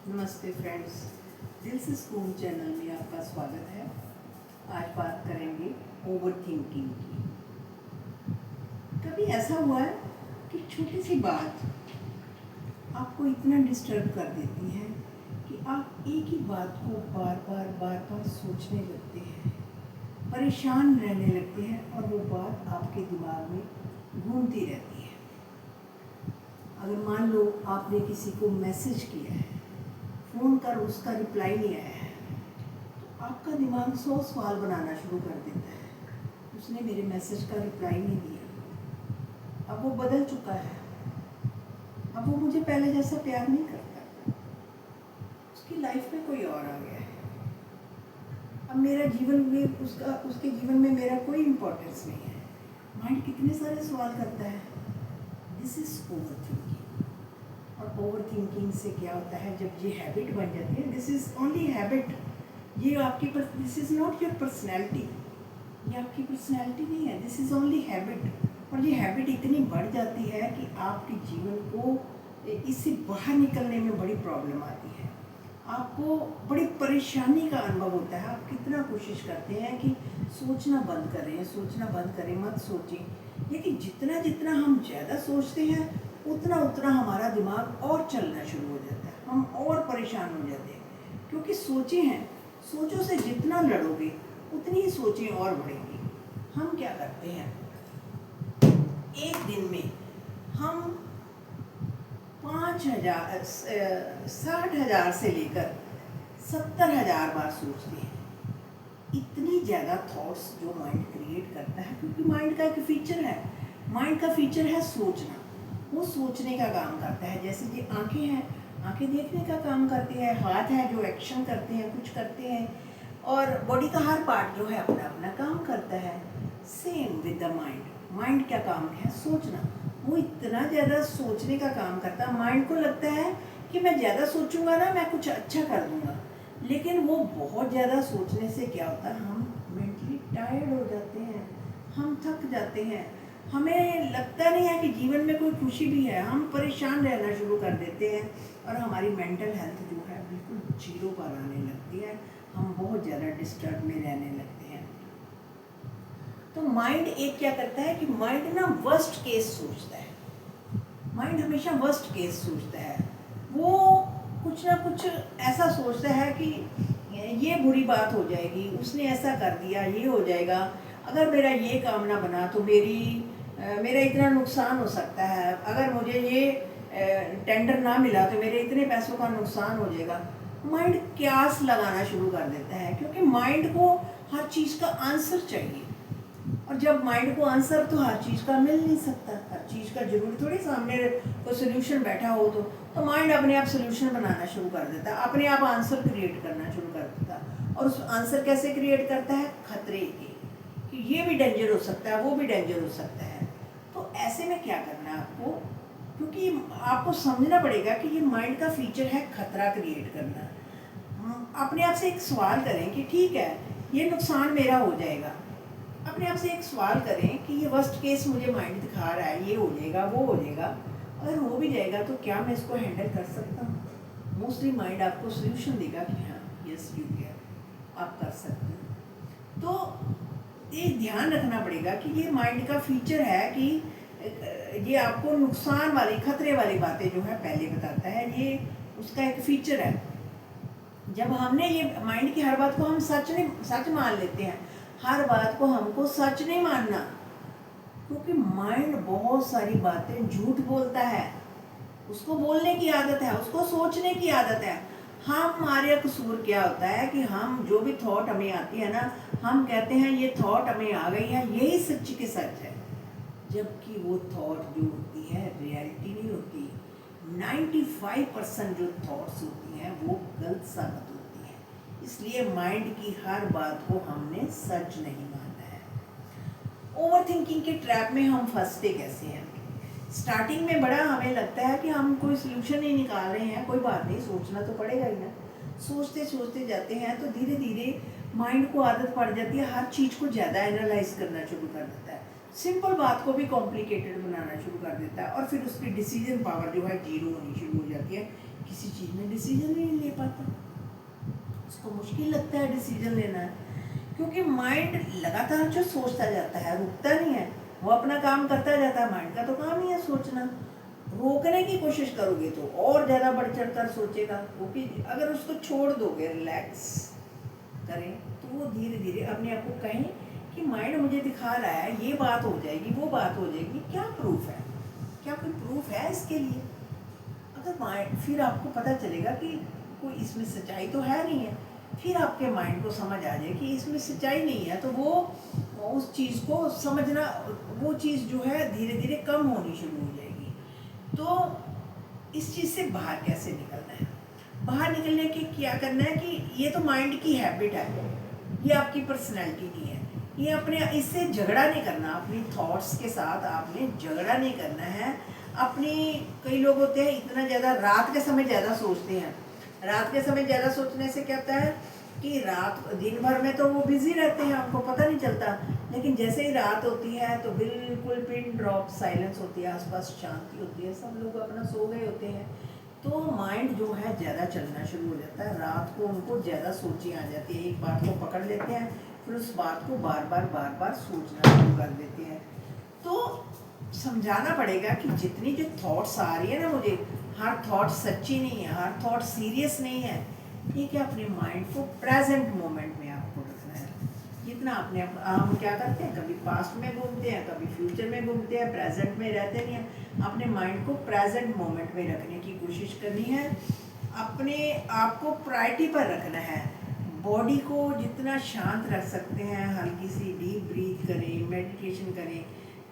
नमस्ते फ्रेंड्स, दिल से स्कूल चैनल में आपका स्वागत है। आज बात करेंगे ओवर थिंकिंग की। कभी ऐसा हुआ है कि छोटी सी बात आपको इतना डिस्टर्ब कर देती है कि आप एक ही बात को बार बार सोचने लगते हैं, परेशान रहने लगते हैं और वो बात आपके दिमाग में घूमती रहती है। अगर मान लो आपने किसी को मैसेज किया है, फ़ोन कर उसका रिप्लाई नहीं आया है, तो आपका दिमाग 100 सवाल बनाना शुरू कर देता है। उसने मेरे मैसेज का रिप्लाई नहीं दिया, अब वो बदल चुका है, अब वो मुझे पहले जैसा प्यार नहीं करता, उसकी लाइफ में कोई और आ गया है। अब मेरा जीवन में उसके जीवन में मेरा कोई इम्पोर्टेंस नहीं है। माइंड कितने सारे सवाल करता है। This is over thinking. और ओवर थिंकिंग से क्या होता है, जब ये हैबिट बन जाती है, दिस इज़ ओनली हैबिट, ये आपकी this is not your personality, ये आपकी पर्सनैलिटी नहीं है, दिस इज़ ओनली हैबिट। और ये हैबिट इतनी बढ़ जाती है कि आपके जीवन को इससे बाहर निकलने में बड़ी प्रॉब्लम आती है, आपको बड़ी परेशानी का अनुभव होता है। आप कितना कोशिश करते हैं कि सोचना बंद करें, सोचना बंद करें, मत सोचें, लेकिन जितना जितना हम ज़्यादा सोचते हैं उतना उतना हमारा दिमाग और चलना शुरू हो जाता है, हम और परेशान हो जाते हैं। क्योंकि सोचें हैं, सोचों से जितना लड़ोगे उतनी ही सोचें और बढ़ेंगी। हम क्या करते हैं, एक दिन में हम 5,000 60,000 से लेकर 70,000 बार सोचते हैं। इतनी ज़्यादा थॉट्स जो माइंड क्रिएट करता है, क्योंकि माइंड का एक फीचर है, माइंड का फीचर है सोचना। वो सोचने का काम करता है। जैसे कि आंखें हैं, आंखें देखने का काम करती है, हाथ है जो एक्शन करते हैं, कुछ करते हैं, और बॉडी का हर पार्ट जो है अपना अपना काम करता है। Same with the mind, mind क्या काम है, सोचना। वो इतना ज़्यादा सोचने का काम करता है, माइंड को लगता है कि मैं ज़्यादा सोचूंगा ना, मैं कुछ अच्छा कर दूंगा। लेकिन वो बहुत ज़्यादा सोचने से क्या होता है, हम मेंटली टायर्ड हो जाते हैं, हम थक जाते हैं, हमें लगता नहीं है कि जीवन में कोई खुशी भी है, हम परेशान रहना शुरू कर देते हैं और हमारी मेंटल हेल्थ जो है बिल्कुल जीरो पर आने लगती है, हम बहुत ज़्यादा डिस्टर्ब में रहने लगते हैं। तो माइंड एक क्या करता है कि माइंड ना वर्स्ट केस सोचता है, माइंड हमेशा वर्स्ट केस सोचता है। वो कुछ ना कुछ ऐसा सोचता है कि ये बुरी बात हो जाएगी, उसने ऐसा कर दिया, ये हो जाएगा, अगर मेरा ये काम ना बना तो मेरा इतना नुकसान हो सकता है, अगर मुझे ये टेंडर ना मिला तो मेरे इतने पैसों का नुकसान हो जाएगा। माइंड क्यास लगाना शुरू कर देता है, क्योंकि माइंड को हर चीज़ का आंसर चाहिए, और जब माइंड को आंसर तो हर चीज़ का मिल नहीं सकता, हर चीज़ का जरूरी थोड़ी सामने कोई सोल्यूशन बैठा हो तो माइंड अपने आप सोल्यूशन बनाना शुरू कर देता है, अपने आप आंसर क्रिएट करना शुरू कर देता है। और उस आंसर कैसे क्रिएट करता है, खतरे के, कि ये भी डेंजर हो सकता है, वो भी डेंजर हो सकता है। तो ऐसे में क्या करना है आपको, क्योंकि आपको समझना पड़ेगा कि ये माइंड का फीचर है खतरा क्रिएट करना। अपने आप से एक सवाल करें कि ठीक है, ये नुकसान मेरा हो जाएगा। अपने आप से एक सवाल करें कि ये वर्स्ट केस मुझे माइंड दिखा रहा है, ये हो जाएगा, वो हो जाएगा, अगर हो भी जाएगा तो क्या मैं इसको हैंडल कर सकता हूँ। मोस्टली माइंड आपको सोल्यूशन देगा कि हाँ, यस यू कैन, आप कर सकते हैं। तो ये ध्यान रखना पड़ेगा कि ये माइंड का फीचर है कि ये आपको नुकसान वाली, खतरे वाली बातें जो है पहले बताता है, ये उसका एक फीचर है। जब हमने ये माइंड की हर बात को हम सच मान लेते हैं, हर बात को हमको सच नहीं मानना, क्योंकि माइंड बहुत सारी बातें झूठ बोलता है, उसको बोलने की आदत है, उसको सोचने की आदत है। हमारे कसूर क्या होता है कि हम जो भी थॉट हमें आती है ना, हम कहते हैं ये थॉट हमें आ गई है, यही सच की सच है, जबकि वो थॉट जो होती है रियलिटी नहीं होती। 95% जो थॉट्स होती हैं वो गलत साबित होती हैं। इसलिए माइंड की हर बात को हमने सच नहीं माना है। ओवर थिंकिंग के ट्रैप में हम फंसते कैसे हैं, स्टार्टिंग में बड़ा हमें लगता है कि हम कोई सोल्यूशन नहीं निकाल रहे हैं, कोई बात नहीं, सोचना तो पड़ेगा ही ना। सोचते सोचते जाते हैं तो धीरे धीरे माइंड को आदत पड़ जाती है, हर चीज़ को ज़्यादा एनालाइज करना शुरू कर देता है, सिंपल बात को भी कॉम्प्लिकेटेड बनाना शुरू कर देता है, और फिर उसकी डिसीजन पावर जो है जीरो होनी शुरू हो जाती है किसी चीज़ में डिसीजन नहीं ले पाता, उसको मुश्किल लगता है डिसीजन लेना है, क्योंकि माइंड लगातार जो सोचता जाता है, रुकता नहीं है, वो अपना काम करता जाता है। माइंड का तो काम ही है सोचना। रोकने की कोशिश करोगे तो और ज़्यादा बढ़ चढ़ कर सोचेगा, क्योंकि अगर उसको छोड़ दोगे, रिलैक्स करें, तो वो धीरे धीरे अपने आप को कहें कि माइंड मुझे दिखा रहा है, ये बात हो जाएगी, वो बात हो जाएगी, क्या प्रूफ है, क्या कोई प्रूफ है इसके लिए? अगर माइंड, फिर आपको पता चलेगा कि कोई इसमें सच्चाई तो है नहीं है। फिर आपके माइंड को समझ आ जाए कि इसमें सच्चाई नहीं है, तो वो उस चीज़ को समझना, वो चीज़ जो है धीरे धीरे कम होनी शुरू हो जाएगी। तो इस चीज़ से बाहर कैसे निकलना है? बाहर निकलने के क्या करना है कि ये तो माइंड की हैबिट है, ये आपकी पर्सनैलिटी नहीं है। ये अपने, इससे झगड़ा नहीं करना, अपनी थॉट्स के साथ आपने झगड़ा नहीं करना है। अपनी, कई लोग होते हैं इतना ज़्यादा रात के समय ज़्यादा सोचते हैं। रात के समय ज़्यादा सोचने से क्या होता है कि रात, दिन भर में तो वो बिज़ी रहते हैं, उनको पता नहीं चलता, लेकिन जैसे ही रात होती है तो बिल्कुल पिन ड्रॉप साइलेंस होती है, आसपास शांति होती है, सब लोग अपना सो गए होते हैं, तो माइंड जो है ज़्यादा चलना शुरू हो जाता है। रात को उनको ज़्यादा सोचें आ जाती है, एक बात को पकड़ लेते हैं, फिर उस बात को बार बार सोचना शुरू कर देते हैं। तो समझाना पड़ेगा कि जितनी जो थॉट्स आ रही है ना मुझे, हर थॉट सच्ची नहीं है, हर थॉट सीरियस नहीं है। ठीक है, अपने माइंड को प्रेजेंट मोमेंट में आपको रखना है। जितना अपने, हम क्या करते हैं, कभी पास्ट में घूमते हैं, कभी फ्यूचर में घूमते हैं, प्रेजेंट में रहते नहीं हैं। अपने माइंड को प्रेजेंट मोमेंट में रखने की कोशिश करनी है, अपने आप को प्रायोरिटी पर रखना है। बॉडी को जितना शांत रख सकते हैं, हल्की सी डीप ब्रीथ करें, मेडिटेशन करें,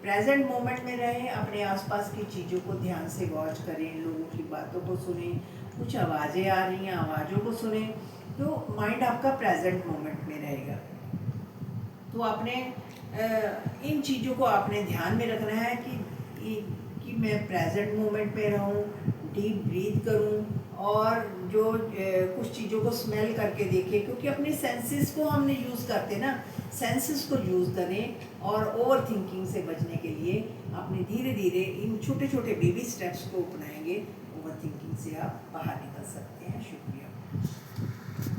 प्रेजेंट मोमेंट में रहें, अपने आसपास की चीज़ों को ध्यान से वॉच करें, लोगों की बातों को सुने, कुछ आवाज़ें आ रही हैं, आवाज़ों को सुने, तो माइंड आपका प्रेजेंट मोमेंट में रहेगा। तो आपने इन चीज़ों को आपने ध्यान में रखना है कि मैं प्रेजेंट मोमेंट में रहूं, डीप ब्रीथ करूं, और जो कुछ चीज़ों को स्मेल करके देखें, क्योंकि अपने सेंसेस को हमने यूज़ करते ना, सेंसेस को यूज़ करें। और ओवर थिंकिंग से बचने के लिए अपने धीरे धीरे इन छोटे छोटे बेबी स्टेप्स को अपनाएंगे, ओवर थिंकिंग से आप बाहर निकल सकते हैं। शुक्रिया।